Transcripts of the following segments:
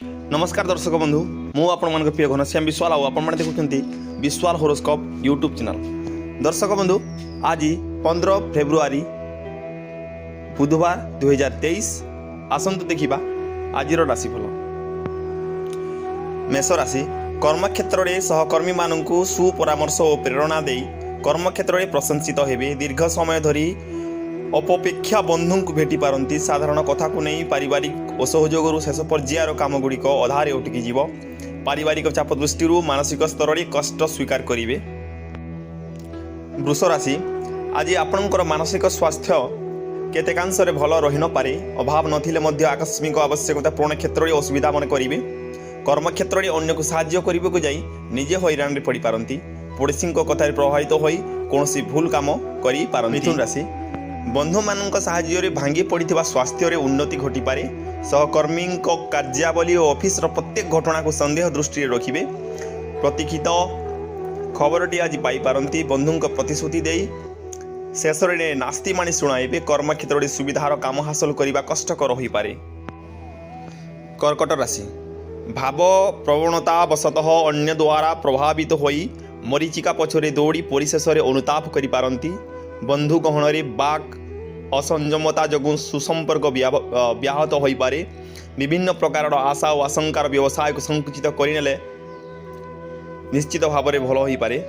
नमस्कार दर्शक बंधु मु आपण प्रिय घनश्याम विश्वाल आपण देखुं विश्वाल होरोस्कोप यूट्यूब चैनल। दर्शक बंधु आज 15 फेब्रुआरी बुधवार 2023 आसंतु देखिबा आज राशिफल। मेष राशि कर्मक्षेत्र में सहकर्मी मानू सुपरामर्श और प्रेरणा दे कर्मक्षेत्र में प्रशंसित हेबे। दीर्घ समय धरी अपपेक्षा बंधु को भेटी पारती। साधारण कथा को नहीं पारिवारिक असहयोग शेष पर्यायर काम गुड़िक अधारे उठिकी जीव। पारिवारिक चाप दृष्टि मानसिक स्तर में कष्ट स्वीकार करेंगे। वृष राशि आज आपणकर मानसिक स्वास्थ्य केतेकांश भल रही न पारे। अभाव नथिले मध्य आकस्मिक आवश्यकता पूर्ण क्षेत्र में असुविधा मन करेंगे। कर्मक्षेत्र में अन्य को साहाय्य करने को जाई निजे हैरान रे पड़ी पारती। पड़ोशी कथा प्रभावित हो कौन भूल काम करी पारती। मिथुन राशि बंधु मान साहाय्य भांगी पड़ा स्वास्थ्य उन्नति घटिपे। सहकर्मी कार्यावली और ऑफिस प्रत्येक घटना को संदेह दृष्टि रखिए। प्रतीक्षित खबरटी आज पाइपारती। बंधु प्रतिश्रुति दे शेष में नास्तिमाणी शुणाइबे। कर्मक्षेत्र सुविधार काम हासिल करने कष्टकर हो पारे। कर्कट राशि भाव प्रवणता वशतः अन्य द्वारा प्रभावित होई मरीचिका पछरे दौड़ी परिशेष अनुताप करिपारंती। बंधु गहन बाक असंयमता जगू सुसंपर्क व्याहत हो पारे। विभिन्न प्रकार आशा और आशंकार व्यवसाय को संकुचित करने निश्चित भाव में भल हो पारे।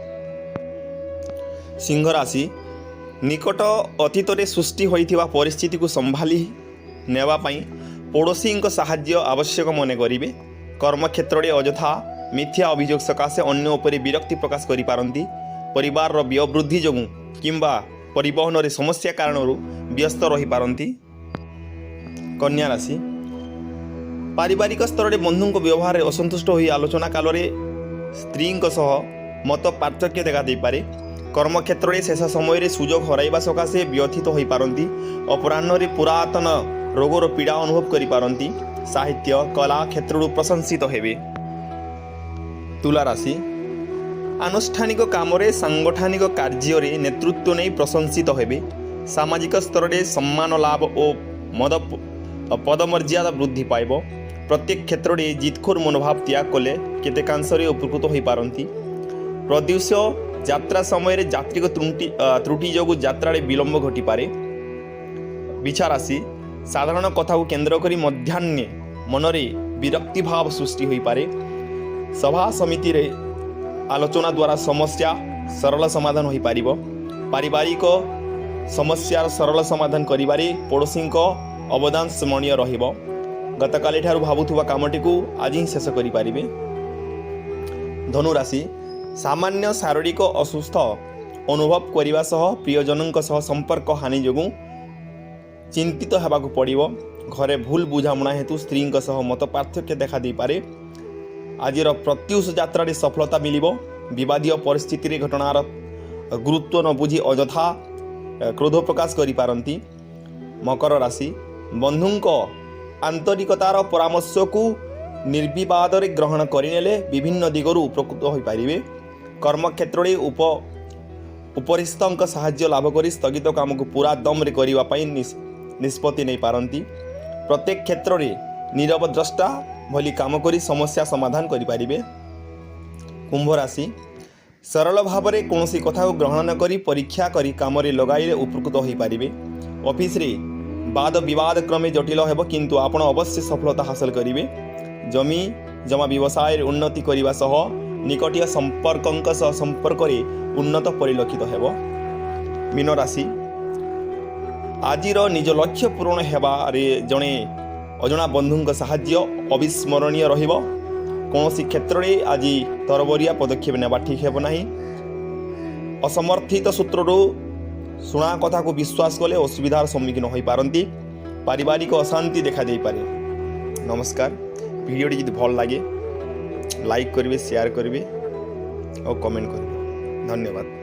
सिंह राशि निकट अतीत सृष्टि होइथिबा परिस्थिति को संभाली नेवाई पड़ोशी साहाय्य आवश्यक मन करेंगे। कर्मक्षेत्र में अजथा मिथ्या अभियोग सकाशे अन्य उपरे विरक्ति प्रकाश करि पारंती। परिवार व्यय वृद्धि जगू किंबा परिवहन रे समस्या कारण व्यस्त रही पारंती। कन्या राशि पारिवारिक स्तर में बंधु व्यवहार असंतुष्ट हो आलोचना काल में स्त्री मत पार्थक्य देखा दे पारे। कर्मक्षेत्र में शेष समय सुजोग हराइबा सकाशे व्यथित हो पारंती। अपराह्न रे पुरातन रोगर पीड़ा अनुभव करि पारंती। साहित्य कला क्षेत्र प्रशंसित हेबे। तुला राशि आनुष्ठानिक काम सांगठनिक कार्य नेतृत्व नहीं प्रशंसित हेबे। सामाजिक स्तर में सम्मान लाभ और पदमर्यादा वृद्धि पाइब। प्रत्येक क्षेत्र में जितखोर मनोभाव त्याग कले केतेकांश उपकृत हो पारती। प्रद्युष यात्रा समय यात्रिक त्रुटि जोगु यात्रा विलंब घटिपे। बिछा राशि साधारण कथा को केन्द्र कर मध्याह्ने मनरे विरक्ति भाव सृष्टि हो पारे। सभा समिति रे आलोचना द्वारा समस्या सरल समाधान हो पार। पारिवारिक समस्यार सरल समाधान करिबारे पड़ोशी अवदान स्मरणीय रहिबो। गतकाली ठारू भावुथुवा कामटी को आज ही शेष करि पारिबे। धनुराशि सामान्य शारीरिक असुस्थ अनुभव करने सह प्रियजनों सह संपर्क हानि जोगु चिंतित होबाकु पड़िबो। घरे भूल बुझामणा हेतु स्त्री सह मत पार्थक्य देखा दे पारे। आज प्रत्युष यात्रा सफलता मिलिबो। विवादीय परिस्थिति घटनार गुरुत्व न बुझी अजथा क्रोध प्रकाश करि पारंती। मकर राशि बंधु आंतरिकतार परामर्श को निर्विवाद ग्रहण करने विभिन्न दिगरु उपकृत हो पारे। कर्मक्षेत्र में उपरिस्थ साहाय्य लाभ कर स्थगित काम को पूरा दम रे करने निष्पत्ति नहीं पारंती। प्रत्येक क्षेत्र में नीरव द्रष्टा भली काम करी समस्या समाधान करें। कुंभ राशि सरल भाव में कौन कथा को ग्रहण न करी परीक्षा करी काम लगाइले उपकृत हो पारे। ऑफिस रे वाद विवाद क्रमे जटिल होब किंतु आपण अवश्य सफलता हासिल करेंगे। जमी जमा व्यवसाय उन्नति करने सह निकटिया संपर्क संपर्क उन्नत परिलक्षित हेब। मीन राशि आज निज लक्ष्य पूरण हेबारे जड़े अजना बंधु साहाय्य अविस्मरणीय रहिबो। कौन क्षेत्र में आज तरबरिया पदक्षेप नेबा ठीक हेब नाही। असमर्थित सूत्र शुणा कथा को विश्वास कले असुविधार सम्मुखीन हो पारती। पारिवारिक अशांति देखा दे पारे। नमस्कार। वीडियोटी यदि भल लगे लाइक करेंगे, शेयर करेंगे और कमेंट करेंगे। धन्यवाद।